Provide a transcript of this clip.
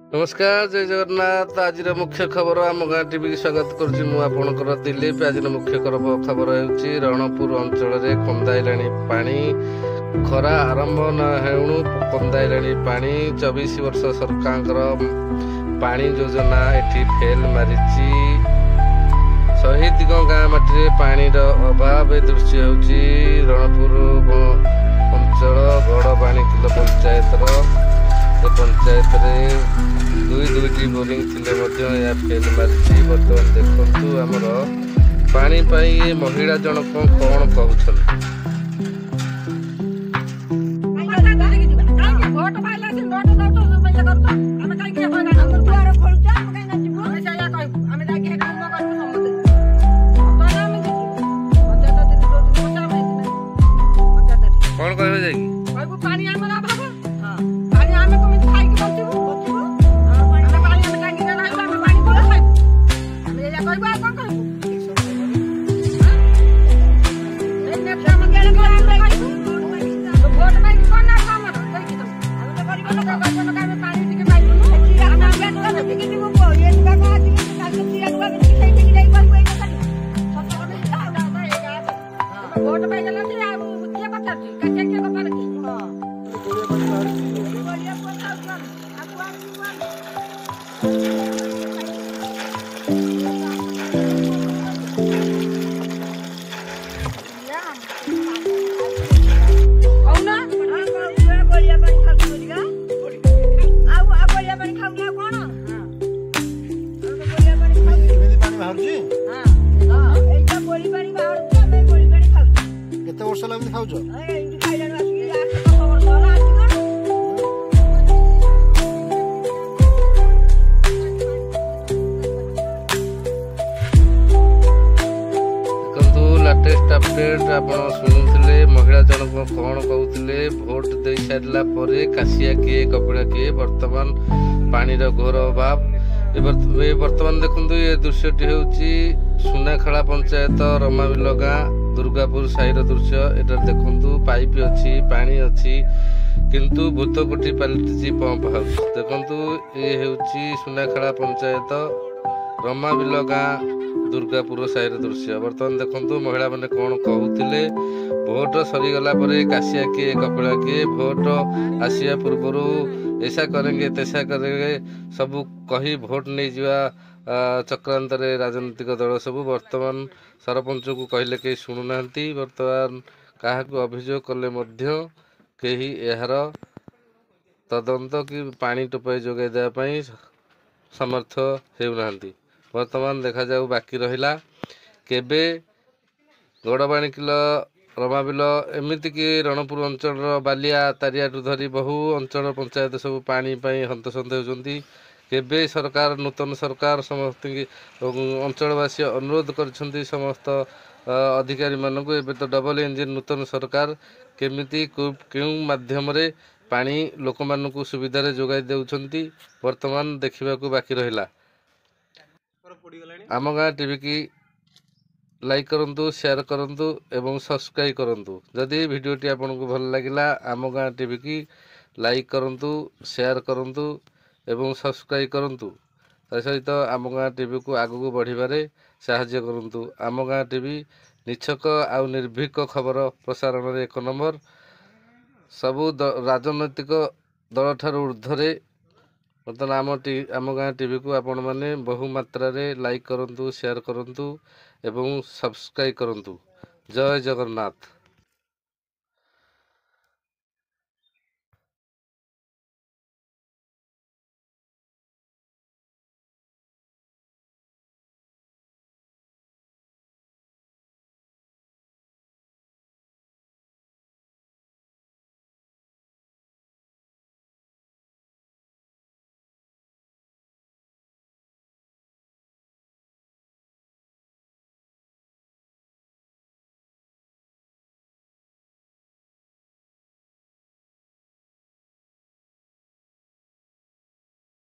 नमस्कार जय जगन्नाथ। आज मुख्य खबर आम गाँ टीवी की स्वागत करुँच दिलीप। आज मुख्य खबर होउछि रणपुर अंचल में कंदाइलाणी पानी। खरा आरंभ न हेउणु कंदाइलाणी पानी। 24 वर्ष सरकार पानी योजना एठी फेल मारिछि। शहीद गाँ माटी पानी अभाव दृश्य होउछि रणपुर अंचल गड़बाणी किलो पंचायत पंचायत दुईटी बोरिंग थे फेल मारी। बर्तमान देखु आमर पानी पाई महिला जनक कौन कहते कौन कहे जाएगी केते वर्ष लागुनी खाउछ लेटेस्ट अपडेट आप शुणुले महिला जनक कौन कहते भोट दे सारा पर काशिया किए कपिड़ा किए वर्तमान पानी घोर अभाव। वर्तमान देखु ये दृश्यटी हूँ सुनाखेला पंचायत रमाविल गाँ दुर्गापुर साहिर दृश्य। एटा देखु पाइप अच्छी पानी अच्छी किंतु भूतकोटी पलटि पंप हाउस। देखु ये हूँ सुनाखेला पंचायत रमाविल गाँ दुर्गापुर साहिर दृश्य। बर्तमान देखु महिला मैंने कौन कहते भोट सरीगला काशिया किए कपिड़ा किए भोट आसिया पूर्वर ऐसा करेंगे तैसा करेंगे सब कही भोट नहीं जावा चक्रांत राजनीतिक दल सब वर्तमान सरपंच को कहले कहीं शुणुना। वर्तमान क्या अभियोग कले कहीं यार तदंत कि पानी टोपाई जोगाई देवाई समर्थ होना। वर्तमान देखा जाऊ बाकी रहिला केबे गड़बाणी किलो रमाविल एमती कि रणपुर अंचल बालिया तारियाठू धरी बहु अंचल पंचायत सब पानी हंतसंत होती। केबे सरकार नूतन सरकार समस्त अंचलवासी अनुरोध कर समस्त अधिकारी मानक एबे तो डबल इंजिन नूतन सरकार केमिति क्यों माध्यम रे पानी लोक मानक सुविधा जोगाई देउछंती वर्तमान देखा बाकी रहिला। आम गाँ टीवी की लाइक करूँ शेयर करूँ एवं सब्सक्राइब करूँ। जदि वीडियोटी आपन को भल लगिला आम गाँ टीवी की लाइक करूँ शेयर करूँ एवं सब्सक्राइब करूँ। सहित आम गाँ टीवी को आगू बढ़िबारे साहाय्य करूँ। आम गाँ टीवी निछक आउ निर्भीक खबर प्रसारण रे 1 नंबर सबू राजनैतिक दल ठारू ऊर्ध्वरे। बर्तमान आम गाँ टीवी को आपण मैंने बहु मात्रा रे लाइक करूँ शेयर करूँ एवं सब्सक्राइब करूँ। जय जगन्नाथ।